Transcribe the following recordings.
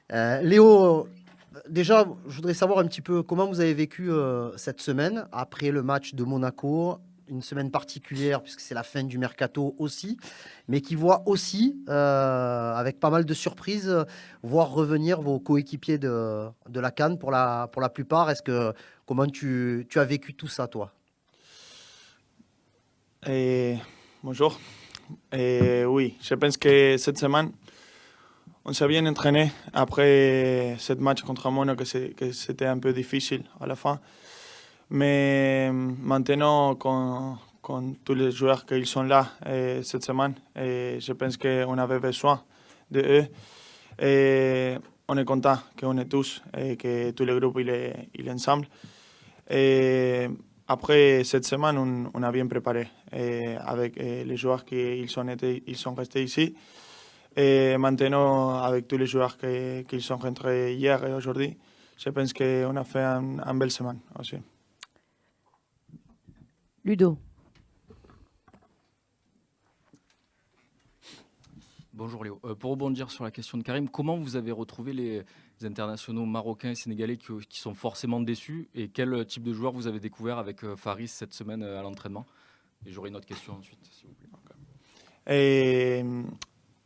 Léo, déjà, je voudrais savoir un petit peu comment vous avez vécu cette semaine après le match de Monaco. Une semaine particulière puisque c'est la fin du mercato aussi, mais qui voit aussi, avec pas mal de surprises, voir revenir vos coéquipiers de la CAN pour la plupart. Comment tu as vécu tout ça, toi? Eh, Bonjour. Oui, je pense que cette semaine, on s'est bien entraîné après ce match contre Monaco que c'était un peu difficile à la fin. Mais maintenant, quand tous les joueurs qui sont là cette semaine, je pense qu'on avait besoin de eux. Et on est content qu'on est tous et que tout le groupe il est ensemble. Et après cette semaine, on a bien préparé avec les joueurs ils sont restés ici. Et maintenant, avec tous les joueurs qui sont rentrés hier et aujourd'hui, je pense qu'on a fait une belle semaine aussi. Ludo. Bonjour Léo. Pour rebondir sur la question de Karim, comment vous avez retrouvé les internationaux marocains et sénégalais qui sont forcément déçus et quel type de joueur vous avez découvert avec Faris cette semaine à l'entraînement? Et j'aurai une autre question ensuite, s'il vous plaît. Et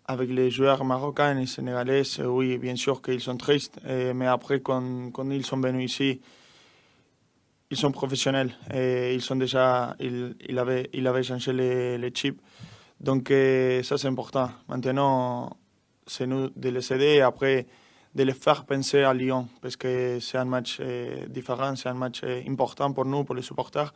avec les joueurs marocains et sénégalais, oui, bien sûr qu'ils sont tristes, mais après, quand ils sont venus ici, ils sont professionnels et ils sont déjà, il avait changé les chips. Donc ça, c'est important. Maintenant, c'est nous de les aider et après de les faire penser à Lyon, parce que c'est un match différent, c'est un match important pour nous, pour les supporters.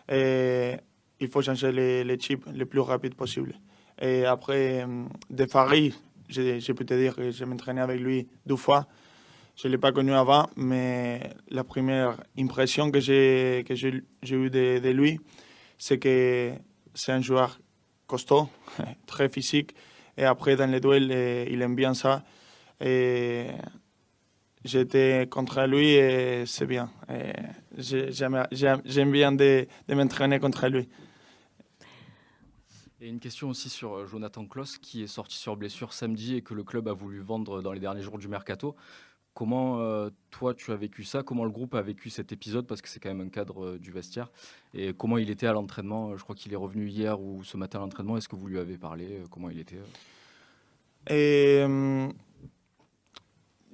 Et il faut changer les chips le plus rapide possible. Et après, de Farid, je peux te dire que je m'entraînais avec lui 2 fois. Je ne l'ai pas connu avant, mais la première impression que j'ai eue de lui, c'est que c'est un joueur costaud, très physique. Et après, dans les duels, il aime bien ça. Et j'étais contre lui et c'est bien. Et j'aime bien de m'entraîner contre lui. Et une question aussi sur Jonathan Klaus qui est sorti sur blessure samedi et que le club a voulu vendre dans les derniers jours du mercato. Comment toi tu as vécu ça? Comment le groupe a vécu cet épisode? Parce que c'est quand même un cadre du vestiaire. Et comment il était à l'entraînement? Je crois qu'il est revenu hier ou ce matin à l'entraînement. Est-ce que vous lui avez parlé? Comment il était? Et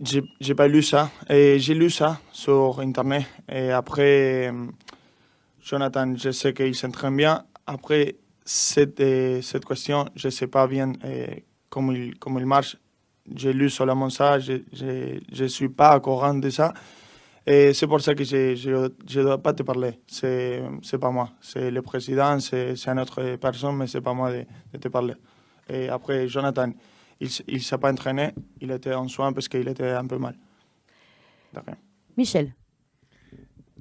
j'ai pas lu ça. Et j'ai lu ça sur Internet. Et après, Jonathan, je sais qu'il s'entraîne bien. Après, cette question, je sais pas bien comment il marche. J'ai lu seulement ça. Je suis pas au courant de ça. Et c'est pour ça que je dois pas te parler. C'est pas moi. C'est le président, c'est une autre personne, mais c'est pas moi de te parler. Et après, Jonathan, il s'est pas entraîné. Il était en soins parce qu'il était un peu mal. D'accord. Michel.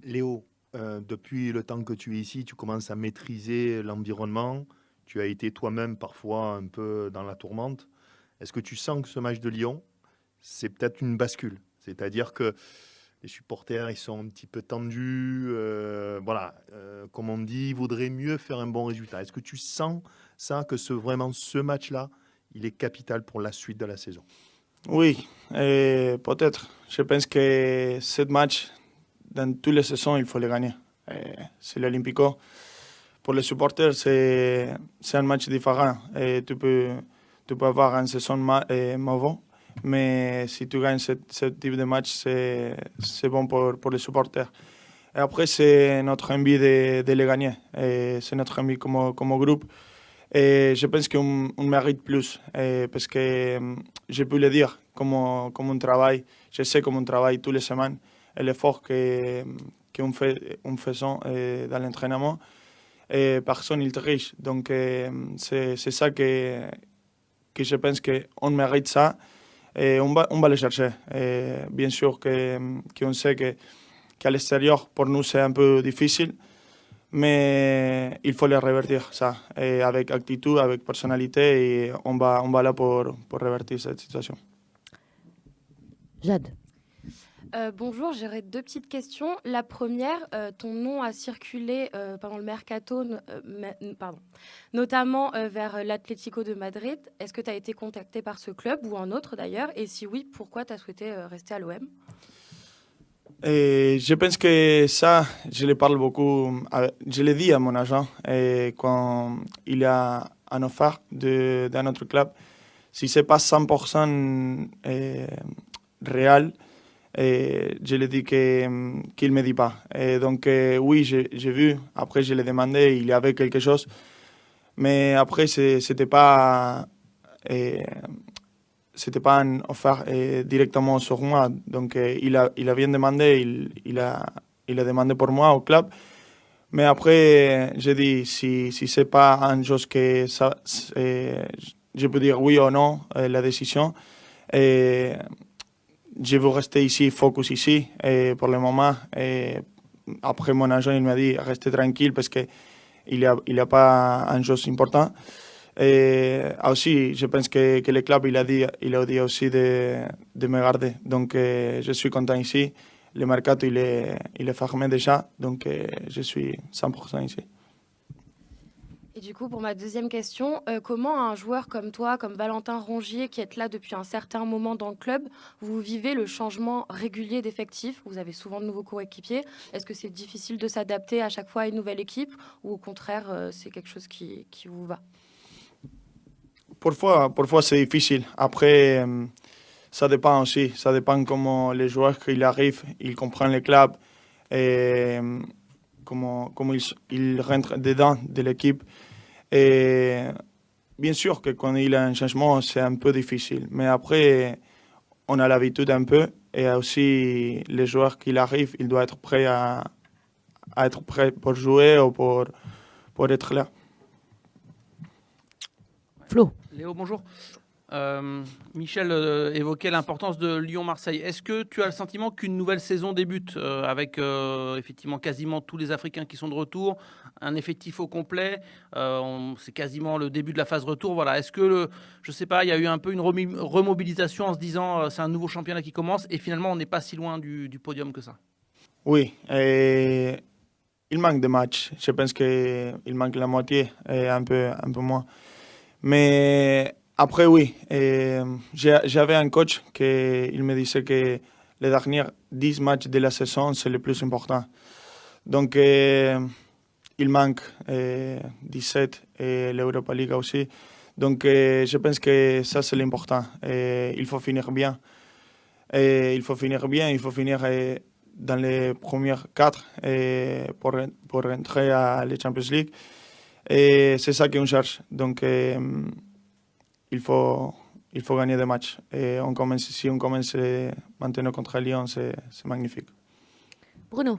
Léo, depuis le temps que tu es ici, tu commences à maîtriser l'environnement. Tu as été toi-même parfois un peu dans la tourmente. Est-ce que tu sens que ce match de Lyon, c'est peut-être une bascule? C'est-à-dire que les supporters, ils sont un petit peu tendus. Voilà, comme on dit, ils voudraient mieux faire un bon résultat. Est-ce que tu sens ça, que vraiment ce match-là, il est capital pour la suite de la saison? Oui, peut-être. Je pense que ce match, dans toutes les saisons, il faut le gagner. C'est l'Olympico. Pour les supporters, c'est un match différent. Et tu peux avoir une saison mauvaise, mais si tu gagnes ce type de match, c'est bon pour les supporters. Et après, c'est notre envie de le gagner. Et c'est notre envie comme groupe. Et je pense qu'on mérite plus. Parce que je peux le dire, comme on travaille. Je sais comment on travaille toutes les semaines. Et l'effort qu'on fait, on faisant dans l'entraînement. Et personne ne triche. Donc, c'est ça que je pense qu'on mérite ça. Et on va le chercher. Et bien sûr qu'on sait qu'à l'extérieur, pour nous, c'est un peu difficile. Mais il faut le revertir, ça. Et avec attitude, avec personnalité, et on va là pour revertir cette situation. Jade. Bonjour, j'aurais deux petites questions. La première, ton nom a circulé pendant le mercato, notamment vers l'Atlético de Madrid. Est-ce que tu as été contacté par ce club ou un autre d'ailleurs? Et si oui, pourquoi tu as souhaité rester à l'OM? Et je pense que ça, je le parle beaucoup, je le dis à mon agent quand il y a un offre d'un autre club. Si ce n'est pas 100% réel, je le dis qu'il ne me dit pas. Et donc, oui, j'ai vu. Après, je l'ai demandé, il y avait quelque chose. Mais après, c'était pas une offre directement sur moi. Donc, il a bien demandé, il a demandé pour moi au club. Mais après, j'ai dit, si c'est pas une chose que ça, je peux dire oui ou non, la décision. Je veux rester ici, focus ici, pour le moment. Après, mon agent, il m'a dit, restez tranquille parce qu'il n'y a pas une chose importante. Aussi, je pense que le club, il a dit aussi de me garder. Donc, je suis content ici. Le mercato, il est fermé déjà. Donc, je suis 100% ici. Et du coup, pour ma deuxième question, comment un joueur comme toi, comme Valentin Rongier, qui est là depuis un certain moment dans le club, vous vivez le changement régulier d'effectifs? Vous avez souvent de nouveaux coéquipiers. Est-ce que c'est difficile de s'adapter à chaque fois à une nouvelle équipe ou au contraire, c'est quelque chose qui vous va? Parfois c'est difficile. Après, ça dépend aussi. Ça dépend comment les joueurs, quand ils arrivent, ils comprennent le club et comment ils rentrent dedans de l'équipe. Et bien sûr que quand il y a un changement, c'est un peu difficile. Mais après, on a l'habitude un peu. Et aussi, les joueurs qui arrivent, ils doivent être prêts à être prêts pour jouer ou pour être là. Flo. Léo, bonjour. Michel évoquait l'importance de Lyon-Marseille. Est-ce que tu as le sentiment qu'une nouvelle saison débute avec effectivement quasiment tous les Africains qui sont de retour, un effectif au complet, c'est quasiment le début de la phase retour. Voilà. Est-ce que, je sais pas, il y a eu un peu une remobilisation en se disant c'est un nouveau championnat qui commence et finalement on n'est pas si loin du podium que ça? Oui, il manque de matchs. Je pense qu'il manque la moitié et un peu moins. Mais après, oui, j'avais un coach qui me disait que les derniers 10 matchs de la saison, c'est le plus important. Donc, il manque 17 et l'Europa League aussi. Donc, je pense que ça, c'est l'important. Il faut finir bien. Il faut finir dans les premières 4 pour rentrer à la Champions League. Et c'est ça qu'on cherche. Donc, il faut gagner des matchs. Et si on commence maintenant contre Lyon, c'est magnifique. Bruno.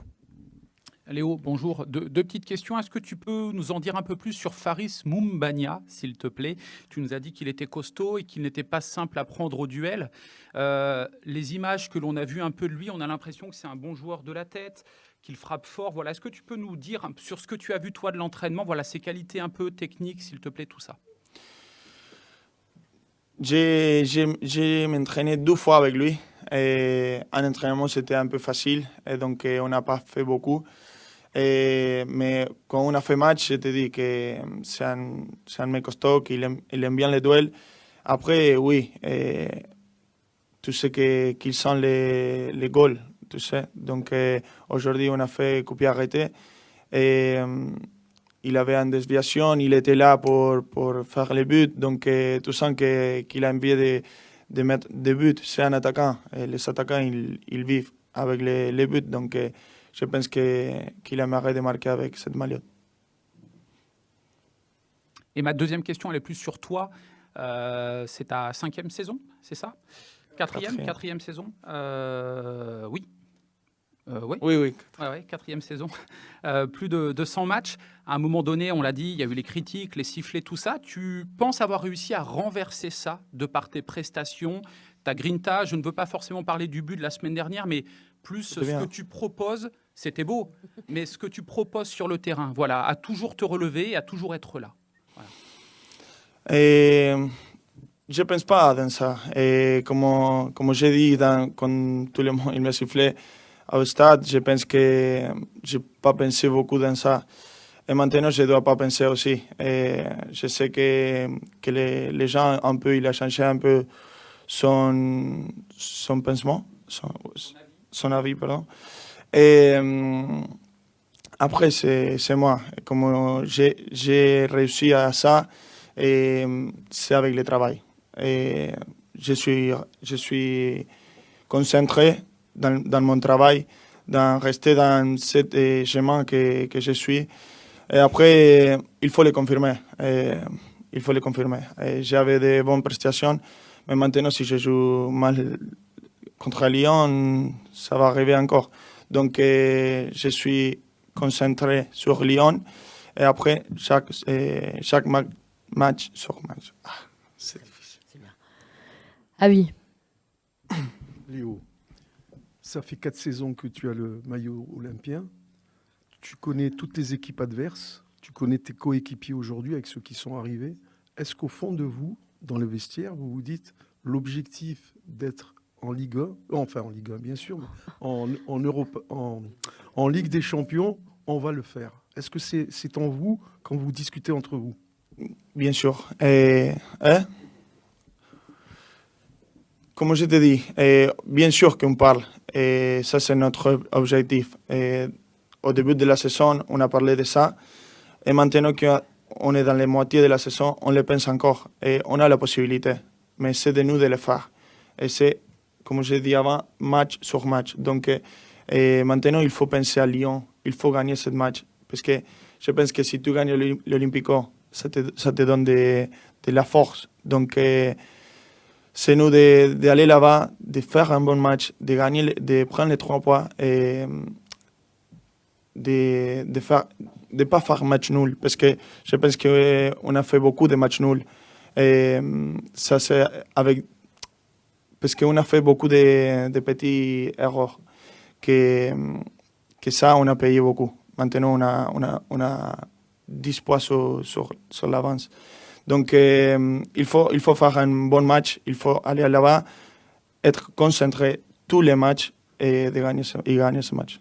Léo, bonjour. Deux petites questions. Est-ce que tu peux nous en dire un peu plus sur Faris Moumbagna, s'il te plaît? Tu nous as dit qu'il était costaud et qu'il n'était pas simple à prendre au duel. Les images que l'on a vues un peu de lui, on a l'impression que c'est un bon joueur de la tête, qu'il frappe fort. Voilà. Est-ce que tu peux nous dire sur ce que tu as vu, toi, de l'entraînement, voilà, ses qualités un peu techniques, s'il te plaît, tout ça? J'ai m'entraîné 2 fois avec lui. Et un entraînement, c'était un peu facile. Et donc, on n'a pas fait beaucoup. Mais quand on a fait match, je te dis que c'est un mec costaud, qu'il aime bien les duels. Après, oui, tu sais qu'ils sont les goals, tu sais. Donc, aujourd'hui, on a fait coupé arrêté. Et il avait une déviation, il était là pour faire les buts. Donc, tu sens qu'il a envie de mettre des buts. C'est un attaquant. Et les attaquants, ils vivent avec les buts. Donc, je pense qu'il aimerait de marquer avec cette maillot. Et ma deuxième question, elle est plus sur toi. C'est ta 5e saison, c'est ça? Quatrième saison. Oui. Oui. Oui. Ouais, 4e saison. Plus de 100 matchs. À un moment donné, on l'a dit, il y a eu les critiques, les sifflets, tout ça. Tu penses avoir réussi à renverser ça de par tes prestations, ta grinta? Je ne veux pas forcément parler du but de la semaine dernière, mais plus ce que tu proposes. C'était beau, mais ce que tu proposes sur le terrain, voilà, à toujours te relever, à toujours être là. Voilà. Et je pense pas dans ça. Et comme j'ai dit quand tout le monde il m'a sifflé au stade, je pense que je n'ai pas pensé beaucoup dans ça. Et maintenant, je ne dois pas penser aussi. Et je sais que les gens, un peu, il a changé un peu son pensement, son avis, pardon. Et après, c'est moi. Comme j'ai réussi à ça, et c'est avec le travail. Et je suis concentré dans mon travail, dans rester dans ce chemin que je suis. Et après, il faut le confirmer. Il faut le confirmer. J'avais de bonnes prestations, mais maintenant, si je joue mal contre Lyon, ça va arriver encore. Donc, je suis concentré sur Lyon. Et après, chaque match sur match. Ah, c'est difficile. Ah oui. Léo, ça fait 4 saisons que tu as le maillot olympien. Tu connais toutes les équipes adverses. Tu connais tes coéquipiers aujourd'hui avec ceux qui sont arrivés. Est-ce qu'au fond de vous, dans le vestiaire, vous vous dites l'objectif d'être en Ligue 1, enfin en Ligue 1 bien sûr, mais en Europe, en Ligue des Champions, on va le faire. Est-ce que c'est en vous quand vous discutez entre vous? Bien sûr. Comme je te dis, bien sûr qu'on parle. Et ça, c'est notre objectif. Au début de la saison, on a parlé de ça. Et maintenant qu'on est dans la moitié de la saison, on le pense encore. Et on a la possibilité. Mais c'est de nous de le faire. Et c'est, comme je dis avant, match sur match. Donc, maintenant, il faut penser à Lyon. Il faut gagner ce match. Parce que je pense que si tu gagnes l'Olympico, ça te donne de la force. Donc, c'est nous d'aller là-bas, de faire un bon match, de gagner, de prendre les 3 points et de pas faire match nul. Parce que je pense qu'on a fait beaucoup de matchs nuls. Et ça, c'est parce qu'on a fait beaucoup de petits erreurs. Que ça, on a payé beaucoup. Maintenant, on a 10 points sur l'avance. Donc, il faut faire un bon match. Il faut aller là-bas, être concentré tous les matchs et gagner ce match.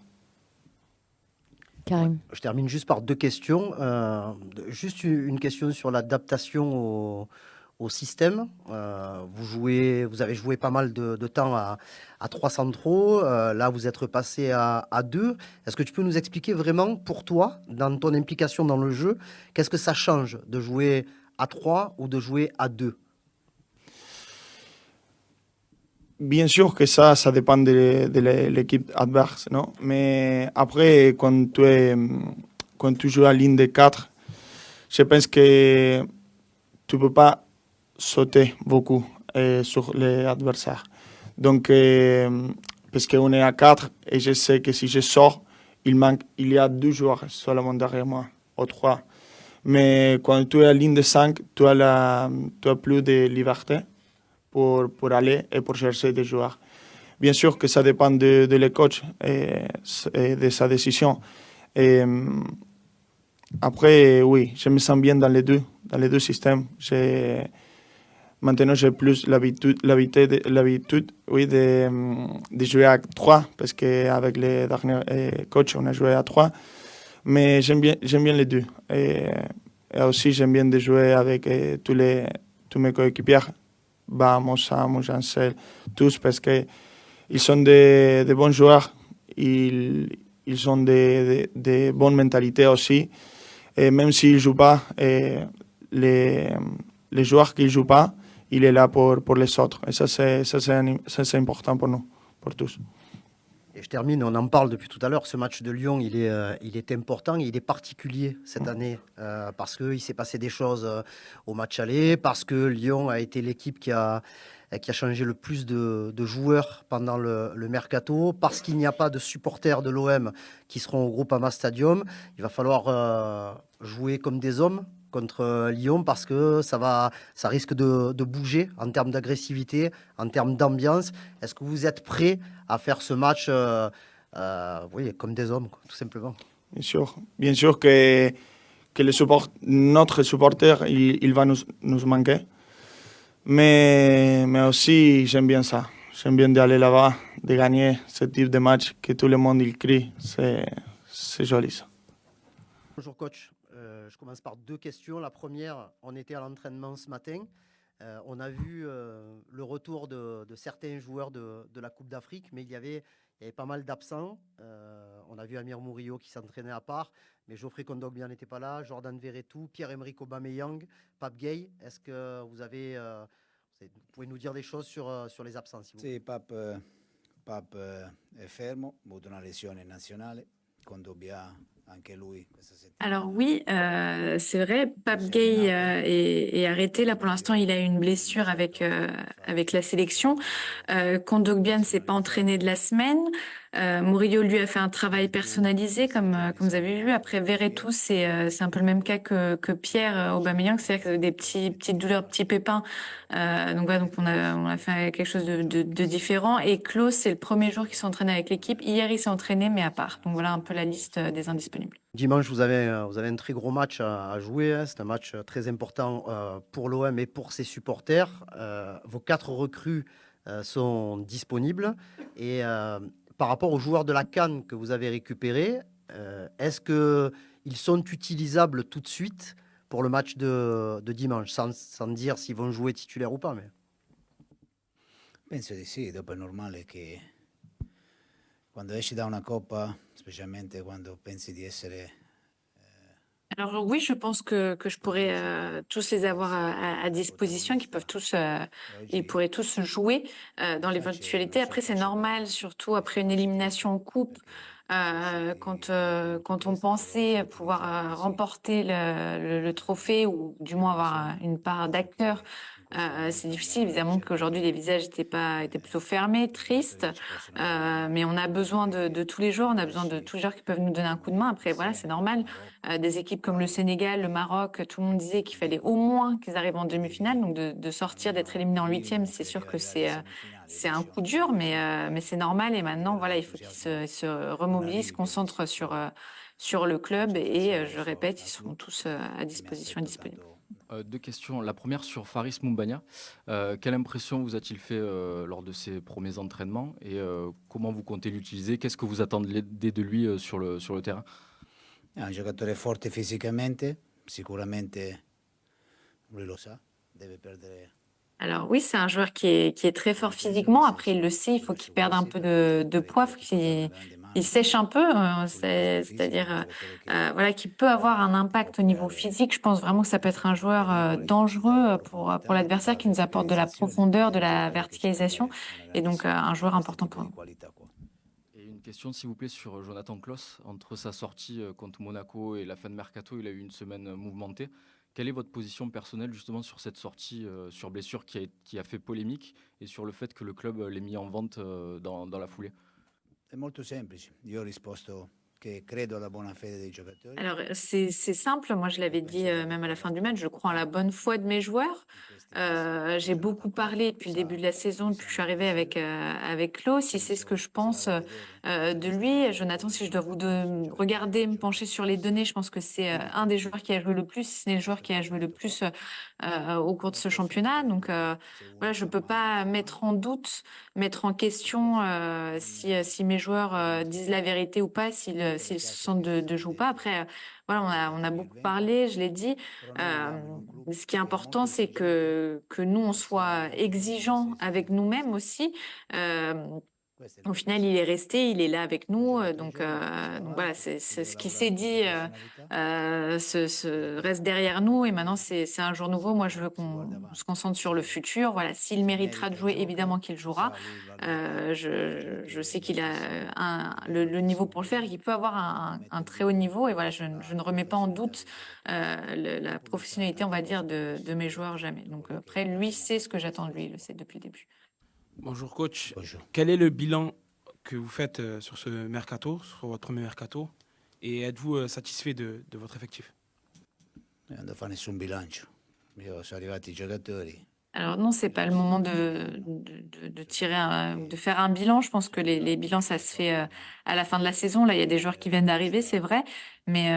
Karim. Je termine juste par 2 questions. Juste une question sur l'adaptation au système. Vous avez joué pas mal de temps à 3 centraux. Là, vous êtes repassé à 2. Est-ce que tu peux nous expliquer vraiment, pour toi, dans ton implication dans le jeu, qu'est-ce que ça change de jouer à 3 ou de jouer à 2? Bien sûr que ça dépend de l'équipe adverse, non? Mais après, quand tu joues à ligne de 4, je pense que tu ne peux pas sauter beaucoup sur les adversaires. Donc, parce qu'on est à 4 et je sais que si je sors, il y a 2 joueurs seulement derrière moi, ou 3. Mais quand tu es à ligne de 5, tu as plus de liberté pour aller et pour chercher des joueurs. Bien sûr que ça dépend de le coach et de sa décision. Et après, oui, je me sens bien dans les deux systèmes. Maintenant, j'ai plus l'habitude oui, de jouer à 3 parce qu'avec les derniers coachs, on a joué à 3. Mais j'aime bien les deux. Et aussi, j'aime bien de jouer avec tous mes coéquipiers. Mon Sam, Jancel, tous, parce qu'ils sont des bons joueurs. Ils ont de bonnes mentalités aussi. Et même s'ils ne jouent pas, les joueurs qui ne jouent pas, il est là pour les autres. Et ça, c'est important pour nous, pour tous. Et je termine, on en parle depuis tout à l'heure, ce match de Lyon, il est important, il est particulier cette année, parce qu'il s'est passé des choses au match aller, parce que Lyon a été l'équipe qui a changé le plus de joueurs pendant le mercato, parce qu'il n'y a pas de supporters de l'OM qui seront au Groupama Stadium. Il va falloir jouer comme des hommes contre Lyon, parce que ça risque de bouger en termes d'agressivité, en termes d'ambiance. Est-ce que vous êtes prêts à faire ce match oui, comme des hommes, quoi, tout simplement? Bien sûr que notre supporter, il va nous manquer. Mais aussi, j'aime bien ça. J'aime bien d'aller là-bas, de gagner ce type de match que tout le monde il crie. C'est joli ça. Bonjour coach. Je commence par 2 questions. La première, on était à l'entraînement ce matin. On a vu le retour de certains joueurs de la Coupe d'Afrique, mais il y avait pas mal d'absents. On a vu Amir Murillo qui s'entraînait à part, mais Geoffrey Kondogbia n'était pas là, Jordan Verretou, Pierre-Emerick Aubameyang, Pape Gueye. Est-ce que vous pouvez nous dire des choses sur les absents si vous voulez. Sì, Pap è fermo, ha avuto una lesione nazionale, Kondogbia anche lui questa settimana. Alors oui, c'est vrai, Pape Gueye est arrêté. Là, pour l'instant, il a une blessure avec la sélection. Kondogbia ne s'est pas entraîné de la semaine. Murillo, lui, a fait un travail personnalisé, comme vous avez vu. Après, Verretou, c'est un peu le même cas que Pierre Aubameyang, c'est-à-dire que des petites douleurs, petits pépins. Donc voilà, donc on a fait quelque chose de différent. Et Klose, c'est le premier jour qu'il s'entraîne avec l'équipe. Hier, il s'est entraîné, mais à part. Donc voilà un peu la liste des indisponibles. Dimanche, vous avez un très gros match à jouer. Hein. C'est un match très important pour l'OM et pour ses supporters. Vos 4 recrues sont disponibles. Et par rapport aux joueurs de la CAN que vous avez récupérés, est-ce qu'ils sont utilisables tout de suite pour le match de dimanche, sans dire s'ils vont jouer titulaire ou pas mais... Penso di sì, dopo è normale che quando esci da una coppa, specialmente quando pensi di essere... Alors oui, je pense que je pourrais tous les avoir à disposition, qu'ils peuvent tous, ils pourraient tous jouer dans l'éventualité. Après, c'est normal, surtout après une élimination en coupe, quand on pensait pouvoir remporter le trophée ou du moins avoir une part d'acteur. C'est difficile, évidemment, qu'aujourd'hui les visages étaient plutôt fermés, tristes, mais on a besoin de tous les joueurs, on a besoin de tous les joueurs qui peuvent nous donner un coup de main. Après, voilà, c'est normal. Des équipes comme le Sénégal, le Maroc, tout le monde disait qu'il fallait au moins qu'ils arrivent en demi-finale, donc de sortir, d'être éliminé en 8e, c'est sûr que c'est un coup dur, mais c'est normal. Et maintenant, voilà, il faut qu'ils se remobilisent, se concentrent sur le club et je répète, ils seront tous à disposition et disponibles. 2 questions. La première sur Faris Moumbagna. Quelle impression vous a-t-il fait lors de ses premiers entraînements et comment vous comptez l'utiliser? Qu'est-ce que vous attendez de lui sur le terrain? È un giocatore forte fisicamente, sicuramente lui lo sa, deve perdere. Alors oui, c'est un joueur qui est très fort physiquement. Après, il le sait, il faut qu'il perde un peu de poids, faut qu'il sèche un peu, c'est-à-dire voilà, qu'il peut avoir un impact au niveau physique. Je pense vraiment que ça peut être un joueur dangereux pour l'adversaire, qui nous apporte de la profondeur, de la verticalisation, et donc un joueur important pour nous. Et une question, s'il vous plaît, sur Jonathan Klaus. Entre sa sortie contre Monaco et la fin de Mercato, il a eu une semaine mouvementée. Quelle est votre position personnelle justement sur cette sortie sur blessure qui a fait polémique et sur le fait que le club l'ait mis en vente dans la foulée? È molto semplice. Io ho risposto che credo alla buona fede dei giocatori. Alors, c'est simple, moi je l'avais dit même à la fin du match, je crois en la bonne foi de mes joueurs. J'ai beaucoup parlé depuis le début de la saison, depuis que je suis arrivée avec Claude. Si c'est ce que je pense de lui, Jonathan, si je dois regarder, me pencher sur les données, je pense que c'est un des joueurs qui a joué le plus, si ce n'est le joueur qui a joué le plus au cours de ce championnat. Donc voilà, je ne peux pas mettre en question si mes joueurs disent la vérité ou pas, s'ils se sentent de jouer ou pas. Après, voilà, on a beaucoup parlé, je l'ai dit. Ce qui est important, c'est que nous, on soit exigeants avec nous-mêmes aussi. Au final, il est resté, il est là avec nous. Donc voilà, c'est ce qui s'est dit reste derrière nous. Et maintenant, c'est un jour nouveau. Moi, je veux qu'on se concentre sur le futur. Voilà, s'il méritera de jouer, évidemment qu'il jouera. Je sais qu'il a le niveau pour le faire, qu'il peut avoir un très haut niveau. Et voilà, je ne remets pas en doute la professionnalité, on va dire, de mes joueurs, jamais. Donc après, lui sait ce que j'attends de lui, il le sait depuis le début. Bonjour coach. Bonjour. Quel est le bilan que vous faites sur ce mercato, sur votre premier mercato, et êtes-vous satisfait de votre effectif? Non devo fare nessun bilancio. Io sono arrivati i giocatori. Alors non, c'est pas le moment de tirer de faire un bilan. Je pense que les bilans, ça se fait à la fin de la saison. Là, il y a des joueurs qui viennent d'arriver, c'est vrai. Mais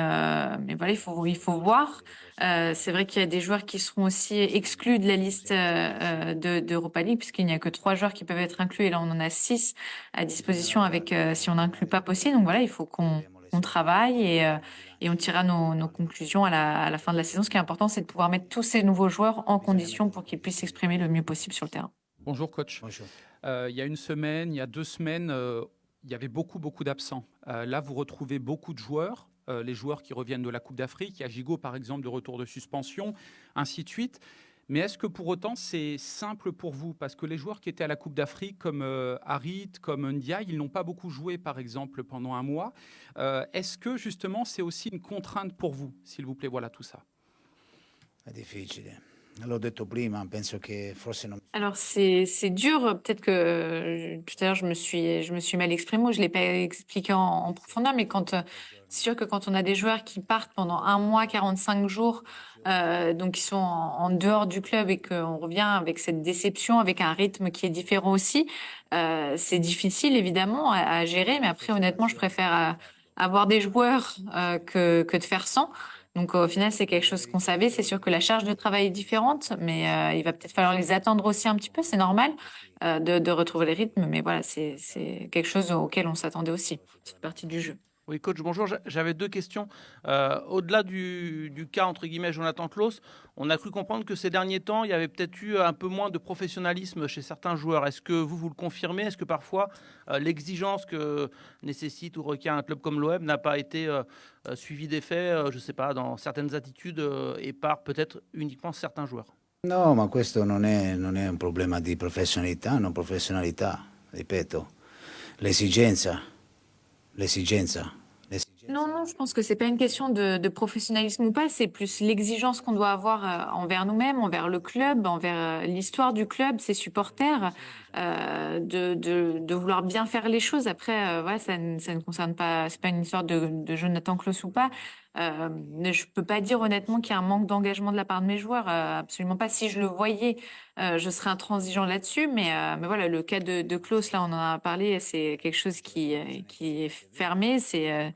voilà, il faut voir. C'est vrai qu'il y a des joueurs qui seront aussi exclus de la liste d'Europa League, puisqu'il n'y a que 3 joueurs qui peuvent être inclus. Et là, on en a 6 à disposition avec, si on n'inclut pas possible. Donc voilà, il faut qu'on travaille et on tirera nos conclusions à la fin de la saison. Ce qui est important, c'est de pouvoir mettre tous ces nouveaux joueurs en condition pour qu'ils puissent s'exprimer le mieux possible sur le terrain. Bonjour coach. Bonjour. Il y a une semaine, il y a 2 semaines, il y avait beaucoup d'absents. Là, vous retrouvez beaucoup de joueurs, les joueurs qui reviennent de la Coupe d'Afrique. Il y a Gigot, par exemple, de retour de suspension, ainsi de suite. Mais est-ce que pour autant, c'est simple pour vous? Parce que les joueurs qui étaient à la Coupe d'Afrique, comme Harit, comme Ndiaye, ils n'ont pas beaucoup joué, par exemple, pendant un mois. Est-ce que, justement, c'est aussi une contrainte pour vous, s'il vous plaît? Voilà, tout ça. È difficile. L'ho detto prima, penso che forse non... Alors c'est dur. Peut-être que tout à l'heure je me suis mal exprimée ou je l'ai pas expliqué en profondeur, mais c'est sûr que quand on a des joueurs qui partent pendant 1 mois, 45 jours, donc qui sont en dehors du club et qu'on revient avec cette déception, avec un rythme qui est différent aussi, c'est difficile évidemment à gérer. Mais après honnêtement, je préfère avoir des joueurs que de faire sans. Donc au final, c'est quelque chose qu'on savait. C'est sûr que la charge de travail est différente, mais il va peut-être falloir les attendre aussi un petit peu. C'est normal de retrouver les rythmes, mais voilà, c'est quelque chose auquel on s'attendait aussi. Ça fait partie du jeu. Oui, coach, bonjour. J'avais 2 questions. Au-delà du cas, entre guillemets, Jonathan Klaus, on a cru comprendre que ces derniers temps, il y avait peut-être eu un peu moins de professionnalisme chez certains joueurs. Est-ce que vous le confirmez? Est-ce que parfois l'exigence que nécessite ou requiert un club comme l'OM n'a pas été suivie d'effet, je ne sais pas, dans certaines attitudes et par peut-être uniquement certains joueurs? No, ma questo non è un problema di professionalità, non professionalità, ripeto. L'esigenza. Non, je pense que c'est pas une question de professionnalisme ou pas, c'est plus l'exigence qu'on doit avoir envers nous-mêmes, envers le club, envers l'histoire du club, ses supporters, de vouloir bien faire les choses. Après, voilà, ça ne concerne pas, c'est pas une histoire de Jonathan Klaus ou pas. Mais je peux pas dire honnêtement qu'il y a un manque d'engagement de la part de mes joueurs, absolument pas. Si je le voyais, je serais intransigeant là-dessus, mais voilà, le cas de Klaus, là, on en a parlé, c'est quelque chose qui est fermé, c'est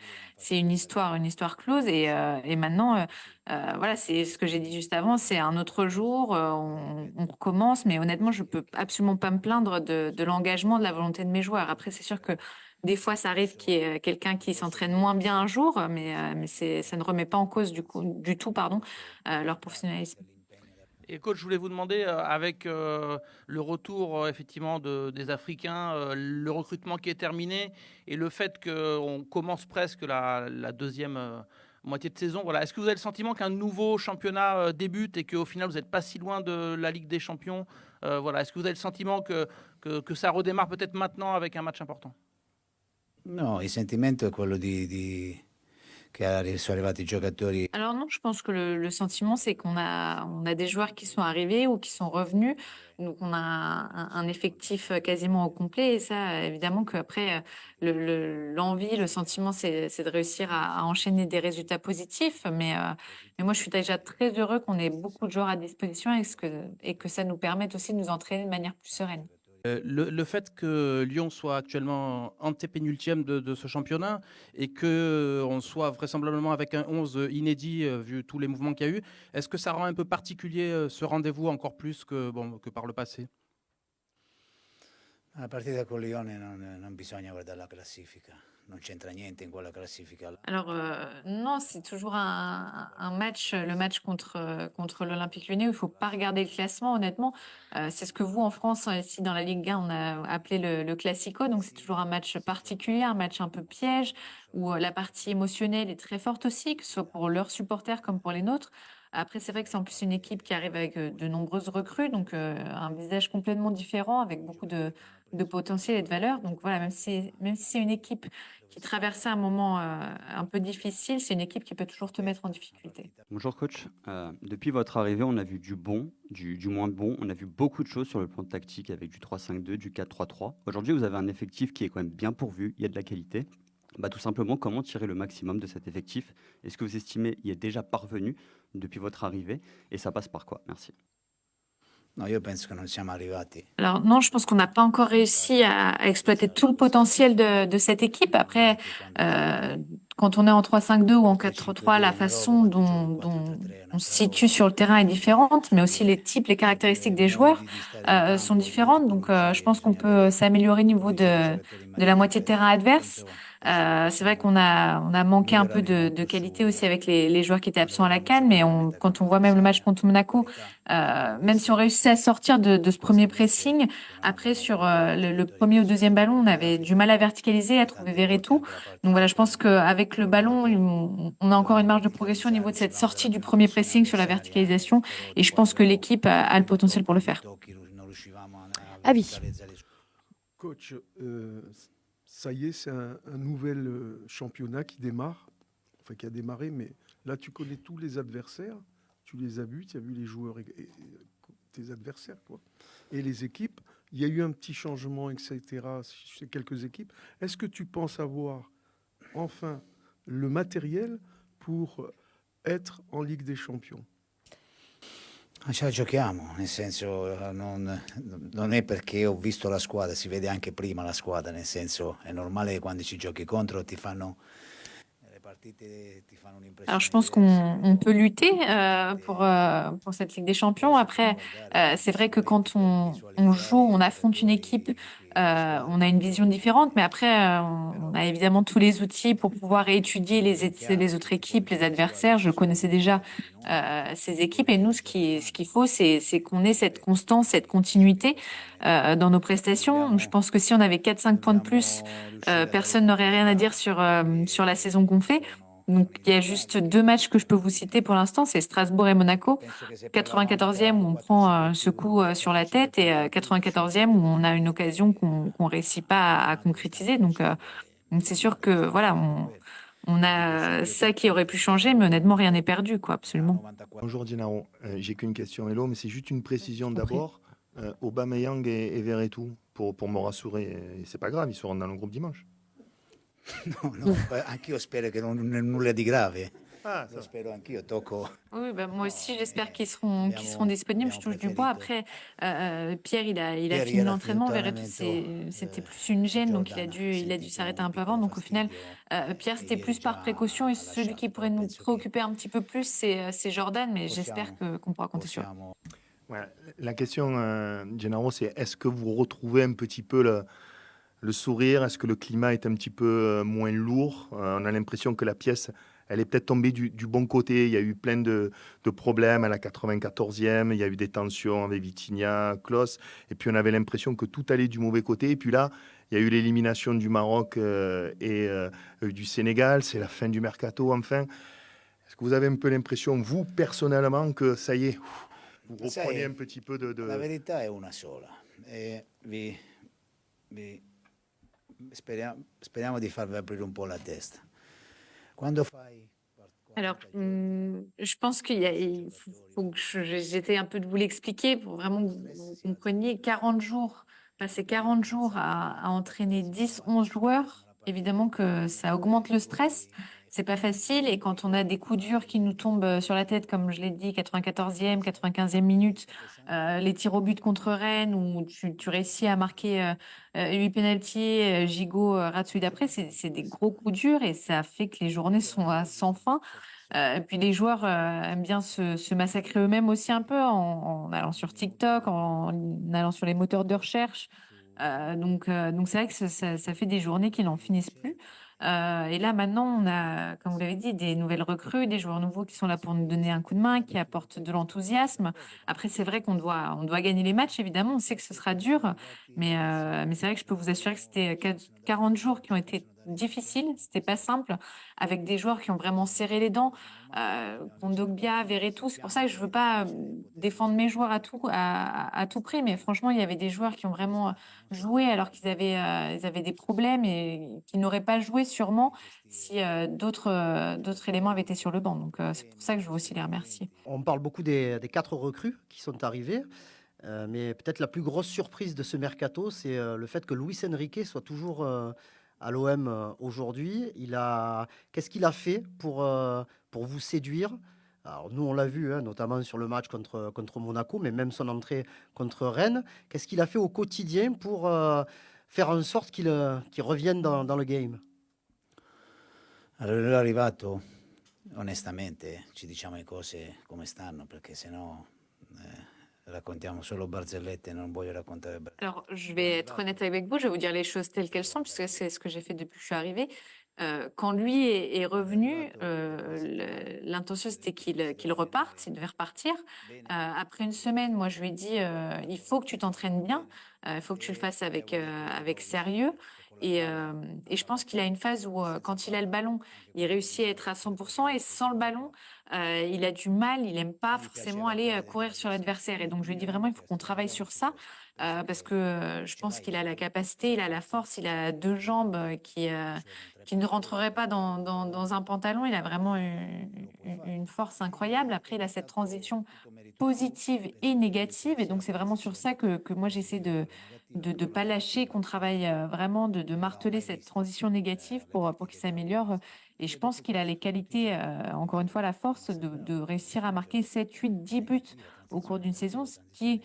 une histoire close et maintenant, voilà, c'est ce que j'ai dit juste avant, c'est un autre jour, on recommence, mais honnêtement, je peux absolument pas me plaindre de l'engagement, de la volonté de mes joueurs. Après, c'est sûr que des fois, ça arrive qu'il y ait quelqu'un qui s'entraîne moins bien un jour, mais ça ne remet pas en cause du tout, leur professionnalisme. Et coach, je voulais vous demander, avec le retour effectivement des Africains, le recrutement qui est terminé et le fait qu'on commence presque la deuxième moitié de saison, voilà. Est-ce que vous avez le sentiment qu'un nouveau championnat débute et qu'au final vous n'êtes pas si loin de la Ligue des Champions? Voilà. Est-ce que vous avez le sentiment que ça redémarre peut-être maintenant avec un match important? No, il sentimento è quello che sono arrivati i giocatori. Alors non, je pense que le sentiment, c'est on a des joueurs qui sont arrivés ou qui sont revenus. Donc on a un effectif quasiment au complet. Et ça, évidemment qu'après, l'envie, le sentiment, c'est de réussir à enchaîner des résultats positifs. Mais moi, je suis déjà très heureux qu'on ait beaucoup de joueurs à disposition et que ça nous permette aussi de nous entraîner de manière plus sereine. Le fait que Lyon soit actuellement antépénultième de ce championnat et qu'on soit vraisemblablement avec un 11 inédit vu tous les mouvements qu'il y a eu, est-ce que ça rend un peu particulier ce rendez-vous encore plus que par le passé? La partita con Lione non bisogna guardare la classifica, non c'entra niente in quella classifica. Alors non, c'est toujours un match, le match contre l'Olympique Lyonnais, où il faut pas regarder le classement, honnêtement. C'est ce que vous, en France, ici dans la Ligue 1, on a appelé le Classico, donc c'est toujours un match particulier, un match un peu piège, où la partie émotionnelle est très forte aussi, que ce soit pour leurs supporters comme pour les nôtres. Après, c'est vrai que c'est en plus une équipe qui arrive avec de nombreuses recrues, donc un visage complètement différent, avec beaucoup de potentiel et de valeur. Donc voilà, même si c'est une équipe qui traversait un moment un peu difficile, c'est une équipe qui peut toujours te mettre en difficulté. Bonjour coach. Depuis votre arrivée, on a vu du bon, du moins bon. On a vu beaucoup de choses sur le plan tactique avec du 3-5-2, du 4-3-3. Aujourd'hui, vous avez un effectif qui est quand même bien pourvu. Il y a de la qualité. Tout simplement, comment tirer le maximum de cet effectif? Est-ce que vous estimez y est déjà parvenu depuis votre arrivée? Et ça passe par quoi? Merci. No, io penso che non siamo arrivati. Alors non, je pense qu'on n'a pas encore réussi à exploiter tout le potentiel de cette équipe. Après, quand on est en 3-5-2 ou en 4-3, la façon dont on se situe sur le terrain est différente, mais aussi les types, les caractéristiques des joueurs sont différentes. Donc je pense qu'on peut s'améliorer au niveau de la moitié de terrain adverse. C'est vrai qu'on a manqué un peu de qualité aussi avec les joueurs qui étaient absents à la CAN, mais quand on voit même le match contre Monaco, même si on réussissait à sortir de ce premier pressing, après sur le premier ou deuxième ballon, on avait du mal à verticaliser, à trouver Verretou. Donc voilà, je pense qu'avec le ballon, on a encore une marge de progression au niveau de cette sortie du premier pressing sur la verticalisation, et je pense que l'équipe a le potentiel pour le faire. Ah oui. Coach, ça y est, c'est un nouvel championnat qui démarre, enfin qui a démarré, mais là tu connais tous les adversaires, tu les as vus, tu as vu les joueurs et tes adversaires, quoi. Et les équipes, il y a eu un petit changement, etc. chez quelques équipes. Est-ce que tu penses avoir enfin le matériel pour être en Ligue des Champions? Ce la giochiamo, nel senso non è perché ho visto la squadra, si vede anche prima la squadra, nel senso è normale che quando ci giochi contro ti fanno le partite ti fanno un'impressione. Alors je pense qu'on peut lutter pour cette Ligue des Champions. Après, c'est vrai que quand on joue, on affronte une équipe, on a une vision différente, mais après, on a évidemment tous les outils pour pouvoir étudier les autres équipes, les adversaires. Je connaissais déjà ces équipes, et nous, ce qu'il faut, c'est qu'on ait cette constance, cette continuité dans nos prestations. Je pense que si on avait 4-5 points de plus, personne n'aurait rien à dire sur la saison qu'on fait. Donc, il y a juste 2 matchs que je peux vous citer pour l'instant, c'est Strasbourg et Monaco. 94e où on prend ce coup sur la tête, et 94e où on a une occasion qu'on réussit pas à concrétiser. Donc c'est sûr que voilà, on a ça qui aurait pu changer, mais honnêtement, rien n'est perdu, quoi, absolument. Bonjour Gennaro, j'ai qu'une question, Hello, mais c'est juste une précision d'abord. Aubameyang et Verretou, pour me rassurer, et c'est pas grave, ils seront dans le groupe dimanche. No, anch'io spero che non è nulla di grave. Ah, Lo spero anch'io, tocco. Oui, bah, moi aussi, j'espère qu'ils seront disponibles. Je touche du bois. Après, Pierre, il a fini l'entraînement. Verretou, c'était plus une gêne, donc il a dû s'arrêter un peu avant. Donc au final, Pierre, c'était plus par précaution, et celui qui pourrait nous préoccuper un petit peu plus, c'est Jordan, mais j'espère qu'on pourra compter sur lui. Ouais, la question, Gennaro, c'est est-ce que vous retrouvez un petit peu le sourire? Est-ce que le climat est un petit peu moins lourd? On a l'impression que la pièce, elle est peut-être tombée du bon côté. Il y a eu plein de problèmes à la 94e. Il y a eu des tensions avec Vitinha, Klose. Et puis, on avait l'impression que tout allait du mauvais côté. Et puis là, il y a eu l'élimination du Maroc et du Sénégal. C'est la fin du mercato, enfin. Est-ce que vous avez un peu l'impression, vous, personnellement, que ça y est, vous reprenez un petit peu de... La verità è una sola. Speriamo di farvi aprire un po' la testa. Quando fai... Alors, je pense il faut que j'essaie un peu de vous l'expliquer pour vraiment que vous compreniez. 40 jours, passer 40 jours à entraîner 10-11 joueurs, évidemment que ça augmente le stress. C'est pas facile, et quand on a des coups durs qui nous tombent sur la tête, comme je l'ai dit, 94e, 95e minute, les tirs au but contre Rennes, où tu réussis à marquer 8 pénaltys, Gigot rate celui d'après, c'est des gros coups durs, et ça fait que les journées sont sans fin. Puis les joueurs aiment bien se massacrer eux-mêmes aussi un peu en allant sur TikTok, en allant sur les moteurs de recherche. Donc c'est vrai que ça fait des journées qui n'en finissent plus. Et là, maintenant, on a, comme vous l'avez dit, des nouvelles recrues, des joueurs nouveaux qui sont là pour nous donner un coup de main, qui apportent de l'enthousiasme. Après, c'est vrai qu'on doit gagner les matchs, évidemment. On sait que ce sera dur, mais c'est vrai que je peux vous assurer que c'était 40 jours qui ont été difficiles. C'était pas simple, avec des joueurs qui ont vraiment serré les dents. Kondogbia, Verretou, c'est pour ça que je veux pas défendre mes joueurs à tout prix, mais franchement, il y avait des joueurs qui ont vraiment joué alors qu'ils avaient des problèmes, et qui n'auraient pas joué sûrement si d'autres éléments avaient été sur le banc. Donc c'est pour ça que je veux aussi les remercier. On parle beaucoup des 4 recrues qui sont arrivées, mais peut-être la plus grosse surprise de ce mercato, c'est le fait que Luis Enrique soit toujours à l'OM aujourd'hui. Qu'est-ce qu'il a fait pour vous séduire? Alors nous, on l'a vu, hein, notamment sur le match contre Monaco, mais même son entrée contre Rennes. Qu'est-ce qu'il a fait au quotidien pour faire en sorte qu'il revienne dans le game? Allora, lui è arrivato, onestamente, ci diciamo le cose come stanno, perché sennò raccontiamo solo barzellette e non voglio raccontare Alors, je vais être honnête avec vous, je vais vous dire les choses telles qu'elles sont, puisque c'est ce que j'ai fait depuis que je suis arrivée. Quand lui est revenu, l'intention c'était qu'il reparte, il devait repartir. Après une semaine, moi je lui ai dit il faut que tu t'entraînes bien, il faut que tu le fasses avec sérieux. Et je pense qu'il a une phase où, quand il a le ballon, il réussit à être à 100%, et sans le ballon, il a du mal, il n'aime pas forcément aller courir sur l'adversaire. Et donc je lui ai dit vraiment, il faut qu'on travaille sur ça, parce que je pense qu'il a la capacité, il a la force, il a deux jambes qui ne rentreraient pas dans un pantalon. Il a vraiment une force incroyable. Après, il a cette transition positive et négative. Et donc, c'est vraiment sur ça que moi, j'essaie de pas lâcher, qu'on travaille vraiment, de marteler cette transition négative pour qu'il s'améliore. Et je pense qu'il a les qualités, encore une fois, la force de réussir à marquer 7, 8, 10 buts au cours d'une saison, ce qui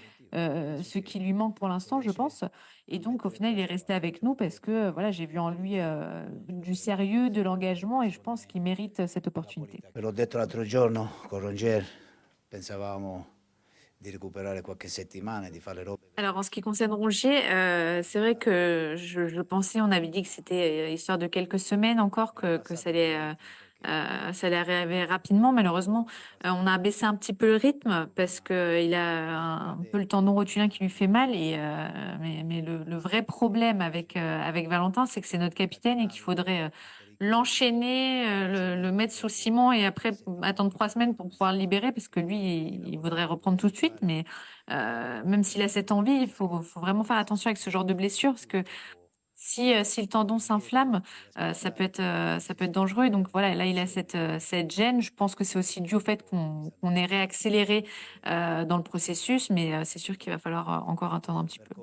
lui manque pour l'instant, je pense. Et donc, au final, il est resté avec nous parce que voilà, j'ai vu en lui du sérieux, de l'engagement, et je pense qu'il mérite cette opportunité. Ve l'ho detto l'altro giorno con Rongier, pensavamo di recuperare qualche settimana, di fare le robe. Alors, en ce qui concerne Rongier, c'est vrai que je pensais, on avait dit que c'était histoire de quelques semaines encore que ça allait arriver rapidement. Malheureusement, on a baissé un petit peu le rythme parce qu'il a un peu le tendon rotulien qui lui fait mal. Mais le vrai problème avec Valentin, c'est que c'est notre capitaine et qu'il faudrait l'enchaîner, le mettre sous ciment et après attendre 3 semaines pour pouvoir le libérer, parce que lui, il voudrait reprendre tout de suite. Mais même s'il a cette envie, il faut vraiment faire attention avec ce genre de blessure, parce que si le tendon s'inflamme, ça peut être dangereux. Et donc voilà, là, il a cette gêne. Je pense que c'est aussi dû au fait qu'on ait réaccéléré dans le processus, mais c'est sûr qu'il va falloir encore attendre un petit peu.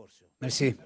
Merci.